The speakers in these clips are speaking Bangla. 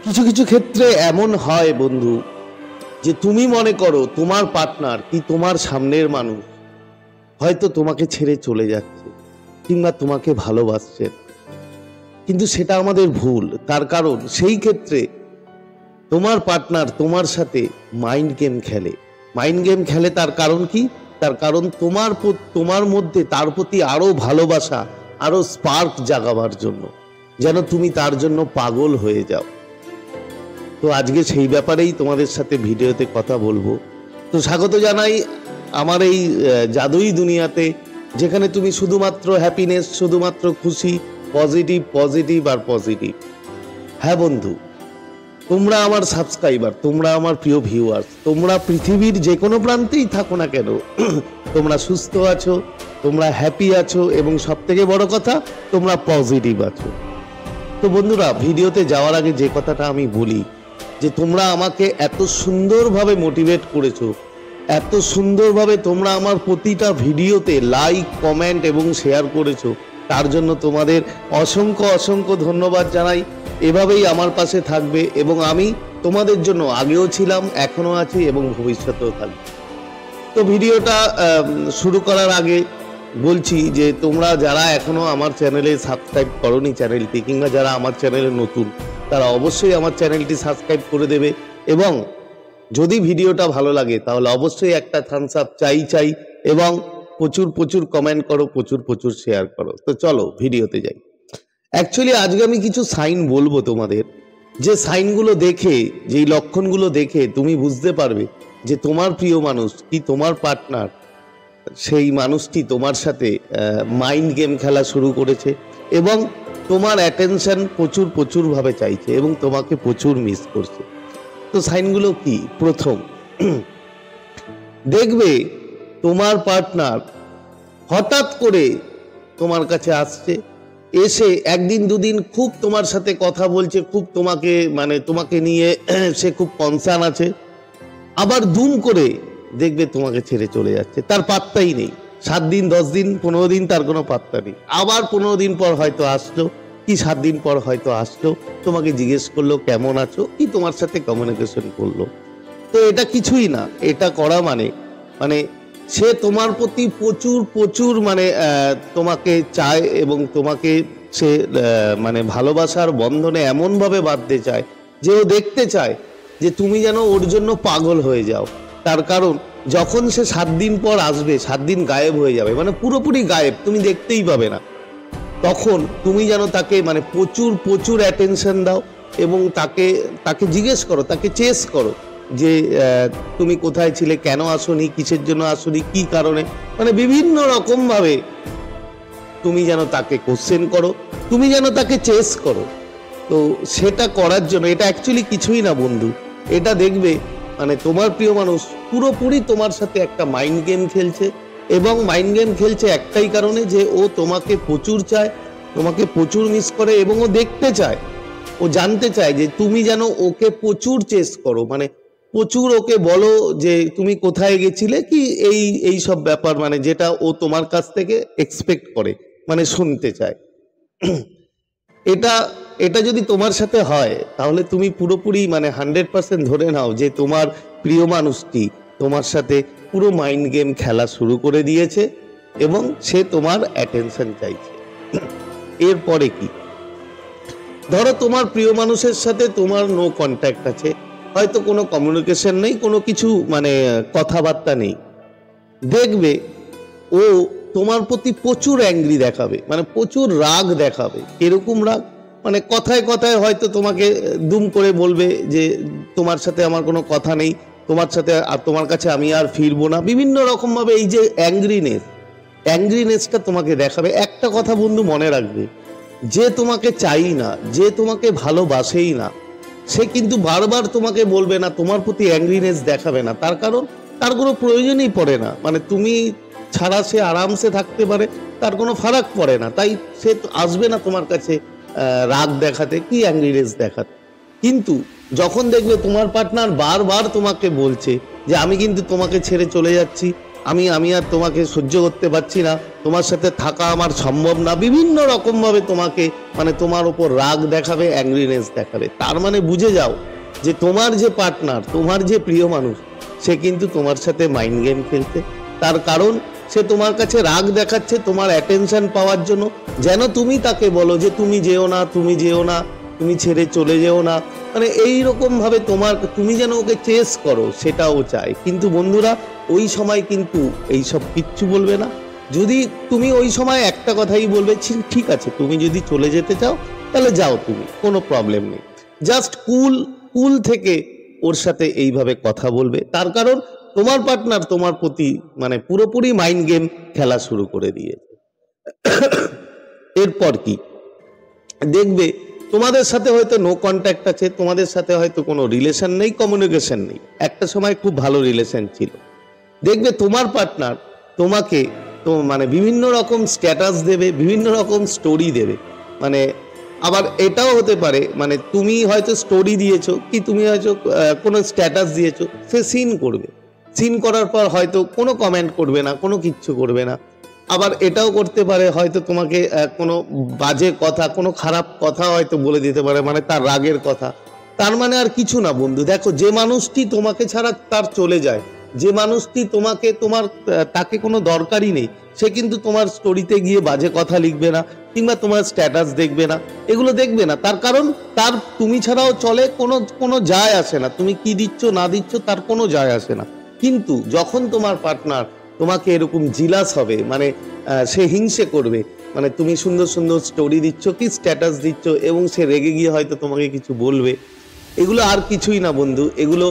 কিছু কিছু ক্ষেত্রে এমন হয় বন্ধু যে তুমি মনে করো তোমার পার্টনার কি তোমার সামনের মানুষ হয়তো তোমাকে ছেড়ে চলে যাচ্ছে কিংবা তোমাকে ভালোবাসছে, কিন্তু সেটা আমাদের ভুল। তার কারণ সেই ক্ষেত্রে তোমার পার্টনার তোমার সাথে মাইন্ড গেম খেলে। মাইন্ড গেম খেলে তার কারণ কি? তার কারণ তোমার মধ্যে তার প্রতি আরো ভালোবাসা, আরো স্পার্ক জাগাবার জন্য, যেন তুমি তার জন্য পাগল হয়ে যাও। তো আজকে সেই ব্যাপারেই তোমাদের সাথে ভিডিওতে কথা বলবো। তো স্বাগত জানাই আমার এই জাদুই দুনিয়াতে, যেখানে তুমি শুধুমাত্র হ্যাপিনেস, শুধুমাত্র খুশি, পজিটিভ পজিটিভ আর পজিটিভ। হ্যাঁ বন্ধু, তোমরা আমার সাবস্ক্রাইবার, তোমরা আমার প্রিয় ভিউয়ার্স, তোমরা পৃথিবীর যে কোনো প্রান্তেই থাকো না কেন, তোমরা সুস্থ আছো, তোমরা হ্যাপি আছো এবং সব থেকে বড় কথা তোমরা পজিটিভ আছো। তো বন্ধুরা, ভিডিওতে যাওয়ার আগে যে কথাটা আমি বলি, যে তোমরা আমাকে এত সুন্দরভাবে মোটিভেট করেছো, এত সুন্দরভাবে তোমরা আমার প্রতিটা ভিডিওতে লাইক, কমেন্ট এবং শেয়ার করেছো, তার জন্য তোমাদের অসংখ্য অসংখ্য ধন্যবাদ জানাই। এভাবেই আমার পাশে থাকবে এবং আমি তোমাদের জন্য আগেও ছিলাম, এখনো আছি এবং ভবিষ্যতেও থাকবে। তো ভিডিওটা শুরু করার আগে বলছি যে তোমরা যারা এখনো আমার চ্যানেলে সাবস্ক্রাইব করোনি চ্যানেলটি, কিংবা যারা আমার চ্যানেলে নতুন, তারা অবশ্যই আমার চ্যানেলটি সাবস্ক্রাইব করে দেবে এবং যদি ভিডিওটা ভালো লাগে তাহলে অবশ্যই একটা থামস আপ চাই এবং প্রচুর প্রচুর কমেন্ট করো, প্রচুর প্রচুর শেয়ার করো। তো চলো ভিডিওতে যাই। অ্যাকচুয়ালি আজকে আমি কিছু সাইন বলবো তোমাদের, যে সাইনগুলো দেখে, যেই লক্ষণগুলো দেখে তুমি বুঝতে পারবে যে তোমার প্রিয় মানুষ কি তোমার পার্টনার, সেই মানুষটি তোমার সাথে মাইন্ড গেম খেলা শুরু করেছে এবং তোমার অ্যাটেনশন প্রচুর প্রচুরভাবে চাইছে এবং তোমাকে প্রচুর মিস করছে। তো সাইনগুলো কি? প্রথম, দেখবে তোমার পার্টনার হঠাৎ করে তোমার কাছে আসছে, এসে একদিন দুদিন খুব তোমার সাথে কথা বলছে, খুব তোমাকে নিয়ে সে খুব কনসার্ন আছে, আবার দুম করে দেখবে তোমাকে ছেড়ে চলে যাচ্ছে, তার পাত্তাই নেই। 7 দিন, 10 দিন, 15 দিন তার কোনো পাত্তা নেই। আবার 15 দিন পর হয়তো আসলো, কি 7 দিন পর হয়তো আসলো, তোমাকে জিজ্ঞেস করলো কেমন আছো, কি তোমার সাথে কমিউনিকেশন করলো। তো এটা কিছুই না। এটা করা মানে সে তোমার প্রতি প্রচুর প্রচুর তোমাকে চায় এবং তোমাকে সে ভালোবাসার বন্ধনে এমনভাবে বাঁধতে চায় যে ও দেখতে চায় যে তুমি যেন ওর জন্য পাগল হয়ে যাও। তার কারণ যখন সে 7 দিন পর আসবে, 7 দিন গায়েব হয়ে যাবে, পুরোপুরি গায়েব, তুমি দেখতেই পাবে না, তখন তুমি যেন তাকে প্রচুর প্রচুর অ্যাটেনশন দাও এবং তাকে জিজ্ঞেস করো, তাকে চেস করো যে তুমি কোথায় ছিলে, কেন আসোনি, কিসের জন্য আসোনি, কি কারণে, বিভিন্ন রকম ভাবে তুমি যেন তাকে কোশ্চেন করো, তুমি যেন তাকে চেস করো। তো সেটা করার জন্য, এটা অ্যাকচুয়ালি কিছুই না বন্ধু, এটা দেখবে তোমার প্রিয় মানুষ পুরোপুরি তোমার সাথে একটা মাইন্ড গেম খেলছে এবং মাইন্ড গেম খেলছে একটাই কারণে, যে ও তোমাকে প্রচুর চায়, তোমাকে প্রচুর মিস করে এবং ও দেখতে চায়, ও জানতে চায় যে তুমি যেন ওকে প্রচুর চেস করো, প্রচুর ওকে বলো যে তুমি কোথায় গেছিলে, কি এই সব ব্যাপার, যেটা ও তোমার কাছ থেকে এক্সপেক্ট করে, শুনতে চায়। এটা যদি তোমার সাথে হয় তাহলে তুমি পুরোপুরি 100% ধরে নাও যে তোমার প্রিয় মানুষটি তোমার সাথে পুরো মাইন্ড গেম খেলা শুরু করে দিয়েছে এবং সে তোমার অ্যাটেনশন চাইছে। এরপরে কি? ধরো তোমার প্রিয় মানুষের সাথে তোমার নো কন্ট্যাক্ট আছে, হয়তো কোনো কমিউনিকেশন নেই, কোনো কিছু কথাবার্তা নেই, দেখবে ও তোমার প্রতি প্রচুর অ্যাংরি দেখাবে, প্রচুর রাগ দেখাবে। এরকম রাগ কথায় কথায় হয়তো তোমাকে দুম করে বলবে যে তোমার সাথে আমার কোনো কথা নেই, তোমার কাছে আমি আর ফিরবো না, বিভিন্ন রকম ভাবে এই যে অ্যাংরিনেসটা তোমাকে দেখাবে। একটা কথা বন্ধু মনে রাখবে, যে তোমাকে চাই না, যে তোমাকে ভালোবাসেই না, সে কিন্তু বারবার তোমাকে বলবে না, তোমার প্রতি অ্যাংরিনেস দেখাবে না, তার কারণ তার কোনো প্রয়োজনই পড়ে না, তুমি ছাড়া সে আরামসে থাকতে পারে, তার কোনো ফারাক পড়ে না, তাই সে আসবে না তোমার কাছে রাগ দেখাতে কি অ্যাংরিনেস দেখাতে। কিন্তু যখন দেখবে তোমার পার্টনার বারবার তোমাকে বলছে যে আমি কিন্তু তোমাকে ছেড়ে চলে যাচ্ছি, আমি আর তোমাকে সহ্য করতে পারছি না, তোমার সাথে থাকা আমার সম্ভব না, বিভিন্ন রকম ভাবে তোমাকে মানে তোমার উপর রাগ দেখাবে, অ্যাংরিনেস দেখাবে। তার মানে বুঝে যাও যে তোমার যে পার্টনার, তোমার যে প্রিয় মানুষ, সে কিন্তু তোমার সাথে মাইন্ড গেম খেলছে। তার কারণ সে তোমার কাছে রাগ দেখাচ্ছে তোমার অ্যাটেনশন পাওয়ার জন্য, যেন তুমি তাকে বলো যে তুমি যেও না, তুমি যেও না, তুমি ছেড়ে চলে যেও না, মানে এইরকম ভাবে তুমি যেন ওকে চেস করো, সেটাও চায়। কিন্তু বন্ধুরা, ওই সময় কিন্তু এইসব কিচ্ছু বলবে না। যদি তুমি ওই সময় একটা কথাই বলবে, ঠিক আছে তুমি যদি চলে যেতে চাও তাহলে যাও, তুমি কোনো প্রবলেম নেই। জাস্ট কুল থেকে ওর সাথে এইভাবে কথা বলবে। তার কারণ তোমার পার্টনার তোমার প্রতি মানে পুরোপুরি মাইন্ড গেম খেলা শুরু করে দিয়েছে। এরপর কি দেখবে, তোমাদের সাথে হয়তো নো কন্ট্যাক্ট আছে, তোমাদের সাথে হয়তো কোনো রিলেশন নেই, কমিউনিকেশন নেই, একটা সময় খুব ভালো রিলেশন ছিল। দেখবে তোমার পার্টনার তোমাকে তো মানে বিভিন্ন রকম স্ট্যাটাস দেবে, বিভিন্ন রকম স্টোরি দেবে। মানে আবার এটাও হতে পারে মানে তুমি হয়তো স্টোরি দিয়েছো, কি তুমি হয়তো কোনো স্ট্যাটাস দিয়েছো, সে সিন করবে, সিন করার পর হয়তো কোনো কমেন্ট করবে না, কোনো কিচ্ছু করবে না। আবার এটাও করতে পারে হয়তো তোমাকে কোনো বাজে কথা, কোনো খারাপ কথা হয়তো বলে দিতে পারে, মানে তার রাগের কথা। তার মানে আর কিছু না বন্ধু, দেখো যে মানুষটি তোমাকে ছাড়া তার চলে যায়, যে মানুষটি তাকে কোনো দরকারই নেই, সে কিন্তু তোমার স্টোরিতে গিয়ে বাজে কথা লিখবে না, কিংবা তোমার স্ট্যাটাস দেখবে না, এগুলো দেখবে না। তার কারণ তার তুমি ছাড়াও চলে, কোনো যায় আসে না, তুমি কি দিচ্ছ না দিচ্ছ তার কোনো যায় আসে না। কিন্তু যখন তোমার পার্টনার তোমাকে এরকম জিলাস হবে, মানে সে হিংসে করবে, মানে তুমি সুন্দর সুন্দর স্টোরি দিচ্ছ কি স্ট্যাটাস দিচ্ছ এবং সে রেগে গিয়ে হয়তো তোমাকে কিছু বলবে, এগুলো আর কিছুই না বন্ধু, এগুলো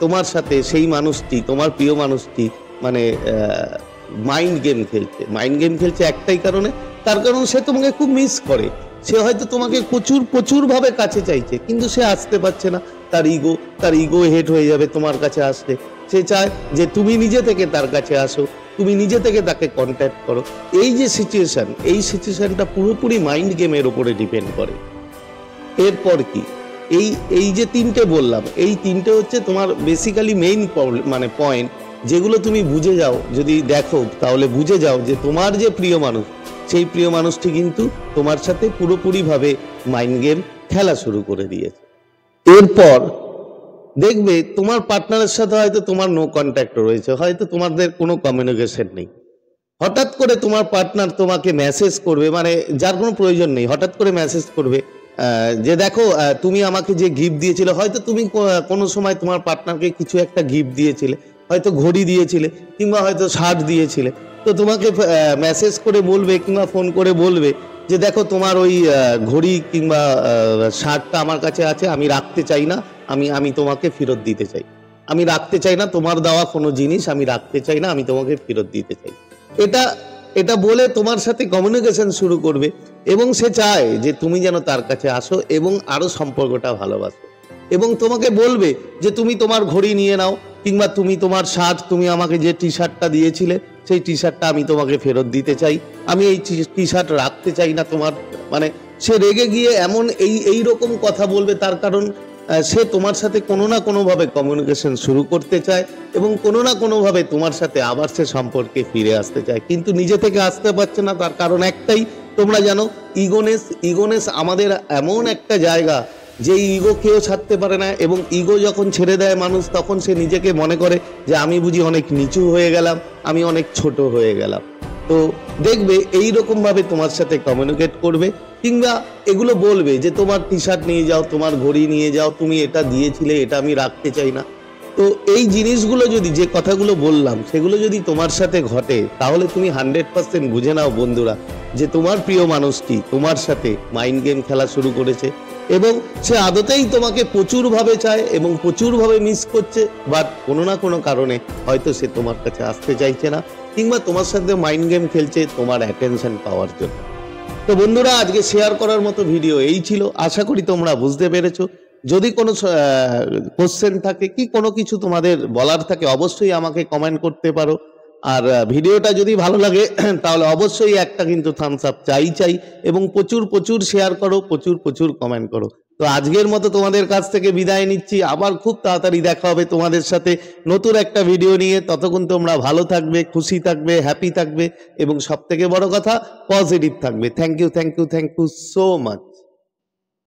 তোমার সাথে সেই মানুষটি, তোমার প্রিয় মানুষটি মানে মাইন্ড গেম খেলছে। মাইন্ড গেম খেলছে একটাই কারণে, তার কারণ সে তোমাকে খুব মিস করে, সে হয়তো তোমাকে প্রচুর ভাবে কাছে চাইছে, কিন্তু সে আসতে পারছে না, তার ইগো হেট হয়ে যাবে তোমার কাছে আসতে। সে চায় যে তুমি নিজে থেকে তার কাছে আসো, তুমি নিজে থেকে তাকে কন্ট্যাক্ট করো। এই যে সিচুয়েশন, এই সিচুয়েশনটা পুরোপুরি মাইন্ড গেমের উপরে ডিপেন্ড করে। এরপর কি, এই যে তিনটে বললাম, এই তিনটে হচ্ছে তোমার বেসিক্যালি মেইন মানে পয়েন্ট, যেগুলো তুমি বুঝে যাও, যদি দেখো তাহলে বুঝে যাও যে তোমার যে প্রিয় মানুষ, সেই প্রিয় মানুষটি কিন্তু তোমার সাথে পুরোপুরি ভাবে মাইন্ড গেম খেলা শুরু করে দিয়েছে। এরপর দেখবে তোমার পার্টনারের সাথে হয়তো তোমার নো কন্ট্যাক্ট রয়েছে, হয়তো তোমাদের কোনো কমিউনিকেশন নেই। হঠাৎ করে তোমার পার্টনার তোমাকে মেসেজ করবে, মানে যার কোনো প্রয়োজন নেই, হঠাৎ করে মেসেজ করবে যে দেখো তুমি আমাকে যে গিফট দিয়েছিলে, হয়তো তুমি কোনো সময় তোমার পার্টনারকে কিছু একটা গিফট দিয়েছিলে, হয়তো ঘড়ি দিয়েছিলে কিংবা হয়তো শার্ট দিয়েছিলে, তো তোমাকে মেসেজ করে বলবে কিংবা ফোন করে বলবে যে দেখো তোমার ওই ঘড়ি কিংবা শার্টটা আমার কাছে আছে, আমি রাখতে চাই না, আমি তোমাকে ফেরত দিতে চাই, আমি রাখতে চাই না, তোমার দেওয়া কোনো জিনিস আমি রাখতে চাই না, আমি তোমাকে ফেরত দিতে চাই। এটা বলে তোমার সাথে কমিউনিকেশন শুরু করবে এবং সে চায় যে তুমি যেন তার কাছে আসো এবং আরো সম্পর্কটা ভালোবাসো, এবং তোমাকে বলবে যে তুমি তোমার ঘড়ি নিয়ে নাও, কিংবা তুমি তোমার শার্ট, তুমি আমাকে যে টি শার্টটা দিয়েছিলে সেই টি শার্টটা আমি তোমাকে ফেরত দিতে চাই, আমি এই টি শার্ট রাখতে চাই না তোমার। মানে সে রেগে গিয়ে এমন এই রকম কথা বলবে, তার কারণ সে তোমার সাথে কোনো না কোনোভাবে কমিউনিকেশন শুরু করতে চায় এবং কোনো না কোনোভাবে তোমার সাথে আবার সে সম্পর্কে ফিরে আসতে চায়, কিন্তু নিজে থেকে আসতে পারছে না। তার কারণ একটাই, তোমরা জানো, ইগোনেস আমাদের এমন একটা জায়গা যে ইগো কেউ ছাড়তে পারে না, এবং ইগো যখন ছেড়ে দেয় মানুষ, তখন সে নিজেকে মনে করে যে আমি বুঝি অনেক নিচু হয়ে গেলাম, আমি অনেক ছোট হয়ে গেলাম। তো দেখবে এইরকম ভাবে তোমার সাথে কমিউনিকেট করবে, কিংবা এগুলো বলবে যে তোমার টি শার্ট নিয়ে যাও, তোমার ঘড়ি নিয়ে যাও, তুমি এটা দিয়েছিলে, এটা আমি রাখতে চাই না। তো এই জিনিসগুলো যদি, যে কথাগুলো বললাম সেগুলো যদি তোমার সাথে ঘটে, তাহলে তুমি 100% বুঝে নাও বন্ধুরা যে তোমার প্রিয় মানুষটি তোমার সাথে মাইন্ড গেম খেলা শুরু করেছে, এবং সে আদতেই তোমাকে প্রচুরভাবে চায় এবং প্রচুরভাবে মিস করছে, বাট কোনো না কোনো কারণে হয়তো সে তোমার কাছে আসতে চাইছে না, কিংবা তোমার সাথে মাইন্ড গেম খেলছে তোমার অ্যাটেনশন পাওয়ার জন্য। তো বন্ধুরা, আজকে শেয়ার করার মতো ভিডিও এই ছিল, আশা করি তোমরা বুঝতে পেরেছো। যদি কোনো কোশ্চেন থাকে কি কোনো কিছু তোমাদের বলার থাকে, অবশ্যই আমাকে কমেন্ট করতে পারো। আর ভিডিওটা যদি ভালো লাগে তাহলে অবশ্যই একটা কিন্তু থামস আপ চাই, এবং প্রচুর শেয়ার করো, প্রচুর কমেন্ট করো। তো আজকের মতো তোমাদের কাছ থেকে বিদায় নিচ্ছি, আবার খুব তাড়াতাড়ি দেখা হবে তোমাদের সাথে নতুন একটা ভিডিও নিয়ে। ততক্ষণ তোমরা ভালো থাকবে, খুশি থাকবে, হ্যাপি থাকবে এবং সব থেকে বড় কথা পজিটিভ থাকবে। Thank you so much.